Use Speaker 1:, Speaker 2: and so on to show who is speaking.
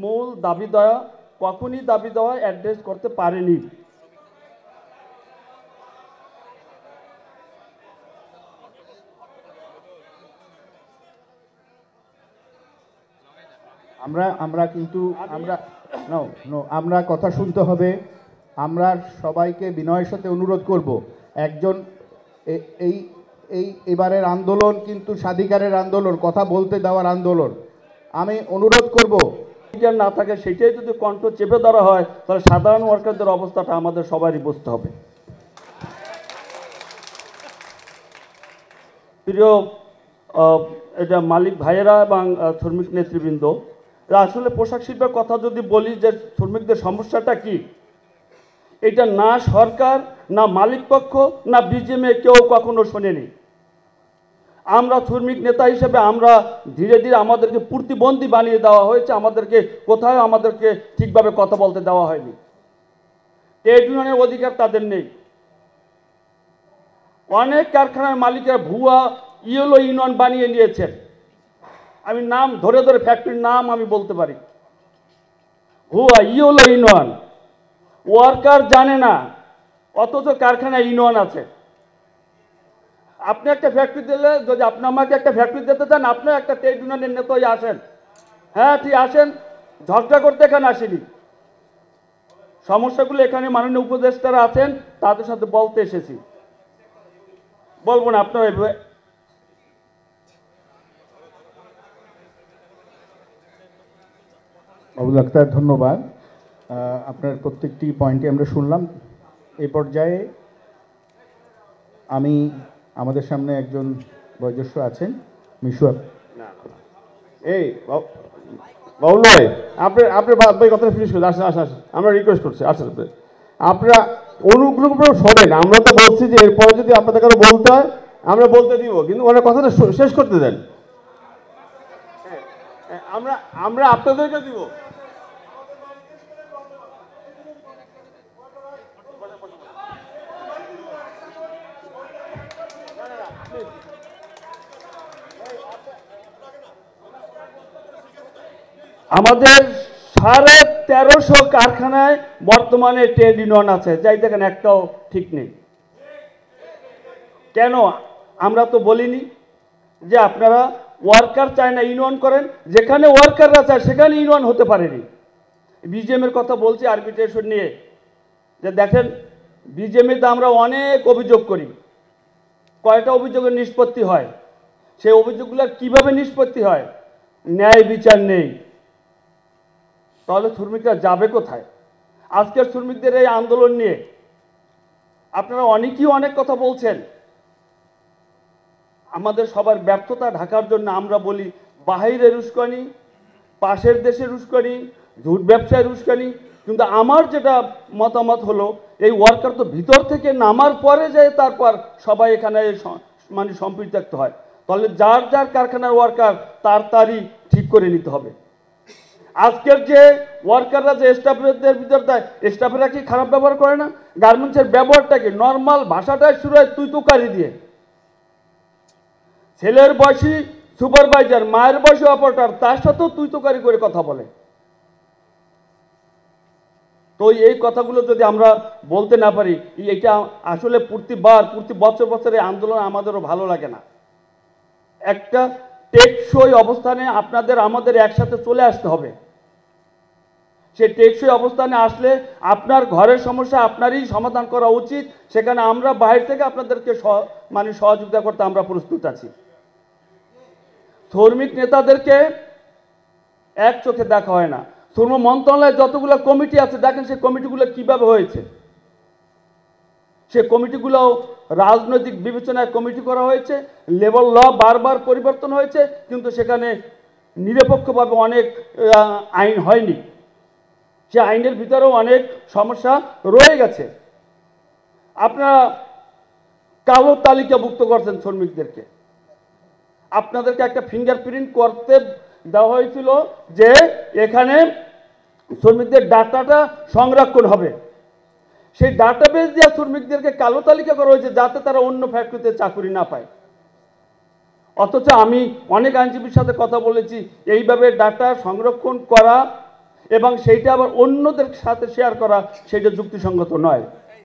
Speaker 1: মূল দাবি দেওয়া কখনই দাবি দেওয়া অ্যাড্রেস করতে পারেনি।
Speaker 2: আমরা কিন্তু আমরা কথা শুনতে হবে। আমরা সবাইকে বিনয়ের সাথে অনুরোধ করব, একজন এই এই এবারের আন্দোলন কিন্তু স্বাধিকারের আন্দোলন, কথা বলতে দেওয়ার আন্দোলন। আমি অনুরোধ করব,
Speaker 1: না থাকে সেটাই যদি কণ্ঠ চেপে ধরা হয় তাহলে সাধারণ ওয়ার্কারদের অবস্থাটা আমাদের সবারই বুঝতে হবে। প্রিয় এটা মালিক ভাইয়েরা এবং শ্রমিক নেতৃবৃন্দ, আসলে পোশাক শিল্পের কথা যদি বলি যে শ্রমিকদের সমস্যাটা কি, এটা না সরকার, না মালিক পক্ষ, না বিজিএমএ কেউ কখনো শোনেনি। আমরা শ্রমিক নেতা হিসেবে আমরা ধীরে ধীরে আমাদেরকে প্রতিবন্ধী বানিয়ে দেওয়া হয়েছে, আমাদেরকে কোথাও আমাদেরকে ঠিকভাবে কথা বলতে দেওয়া হয়নি। ট্রেড ইউনিয়নের অধিকার তাদের নেই। অনেক কারখানার মালিকেরা ভুয়া ইয়েলো ইউনিয়ন বানিয়ে নিয়েছেন। আমি নাম ধরে ধরে ফ্যাক্টরির নাম আমি বলতে পারি। ভুয়া ইয়েলো ইউনিয়ন, ওয়ার্কার জানে না অথচ কারখানায় ইউনিয়ন আছে। আপনি একটা ফ্যাক্টরি দিলে, যদি আপনি আমাকে একটা ফ্যাক্টরি দিতে চান, আপনি একটা ট্রেড ইউনিয়নের নেতা হয়ে আসেন। হ্যাঁ ঠিক আসেন, ঝগড়া করতে এখানে আসেনি। সমস্যাগুলো এখানে মাননীয় উপদেষ্টারা আছেন, তাদের সাথে বলতে এসেছি। বলবো না আপনারা
Speaker 2: আবুল আক্তার, ধন্যবাদ। আপনার প্রত্যেকটি পয়েন্টে আমরা শুনলাম। এই পর্যায়ে আমাদের সামনে একজন বয়োজ্যেষ্ঠ আছেন, মিশুয়া।
Speaker 3: এই বাবুল ভাই, আপনার ভাই কথা ফিনিশ করছে। আসেন, আমরা রিকোয়েস্ট করছি, আসেন আপনারা অনুগ্রহ করে শোনেন। আমরা তো বলছি যে এরপরে যদি আপনাদের কারো বলতে হয় আমরা বলতে দিব, কিন্তু ওনার কথাটা শেষ করতে দেন। আমরা আপনাদেরকে দিব।
Speaker 1: আমাদের 1350 কারখানায় বর্তমানে ট্রেড ইউনিয়ন আছে, যাই দেখেন একটাও ঠিক নেই। কেন? আমরা তো বলিনি যে আপনারা ওয়ার্কার চায় না ইউনিয়ন করেন, যেখানে ওয়ার্কাররা চায় সেখানে ইউনিয়ন হতে পারেনি। বিজিএমের কথা বলছি আরবিট্রেশন নিয়ে, যে দেখেন বিজিএমে আমরা অনেক অভিযোগ করি, কয়টা অভিযোগের নিষ্পত্তি হয়, সেই অভিযোগগুলোর কিভাবে নিষ্পত্তি হয়? ন্যায় বিচার নেই। তাহলে শ্রমিকরা যাবে কোথায়? আজকের শ্রমিকদের এই আন্দোলন নিয়ে আপনারা অনেকেই অনেক কথা বলছেন। আমাদের সবার ব্যর্থতা ঢাকার জন্য আমরা বলি বাহিরের উস্কানি, পাশের দেশের উস্কানি, ঝুট ব্যবসায়ের উস্কানি। কিন্তু আমার যেটা মতামত হলো, এই ওয়ার্কার তো ভিতর থেকে নামার পরে যায় তারপর সবাই এখানে মানে সম্পৃক্ত হয়। তাহলে যার যার কারখানার ওয়ার্কার তারই ঠিক করে নিতে হবে। আজকের যে ওয়ার্কাররা যে স্টাফের ভিতর দেয়, স্টাফেরা কি খারাপ ব্যবহার করে না? গার্মেন্টসের ব্যবহারটা কি নর্মাল ভাষাটাই শুরু হয় তুই তুকারি দিয়ে। ছেলের বয়সী সুপারভাইজার, মায়ের বয়সী অপারেটর, তার সাথেও তুই তুকারি করে কথা বলে। তো এই কথাগুলো যদি আমরা বলতে না পারি, এটা আসলে প্রতি বছর এই আন্দোলন আমাদেরও ভালো লাগে না। একটা টেকসই অবস্থানে আপনাদের আমাদের একসাথে চলে আসতে হবে। সেই টেকসই অবস্থানে আসলে আপনার ঘরের সমস্যা আপনারই সমাধান করা উচিত। সেখানে আমরা বাইরে থেকে আপনাদেরকে সহযোগিতা করতে আমরা প্রস্তুত আছি। শ্রমিক নেতাদেরকে এক চোখে দেখা হয় না। শ্রম মন্ত্রণালয়ে যতগুলো কমিটি আছে দেখেন সেই কমিটিগুলো কিভাবে হয়েছে। সে কমিটিগুলো রাজনৈতিক বিবেচনায় কমিটি করা হয়েছে, লেবার ল বারবার পরিবর্তন হয়েছে, কিন্তু সেখানে নিরপেক্ষভাবে অনেক আইন হয়নি। সে আইনের ভিতরেও অনেক সমস্যা রয়ে গেছে। আপনারা কালো তালিকাভুক্ত করছেন শ্রমিকদেরকে। আপনাদেরকে একটা ফিঙ্গারপ্রিন্ট করতে দেওয়া হয়েছিল যে এখানে শ্রমিকদের ডাটাটা সংরক্ষণ হবে। সেই ডাটাবেস দিয়ে শ্রমিকদেরকে কালো তালিকা করা হয়েছে যাতে তারা অন্য ফ্যাক্টরিতে চাকরি না পায়। অথচ আমি অনেক আইনজীবীর সাথে কথা বলেছি, এইভাবে ডাটা সংরক্ষণ করা এবং সেইটা আবার অন্যদের সাথে শেয়ার করা সেটা যুক্তিসঙ্গত নয়।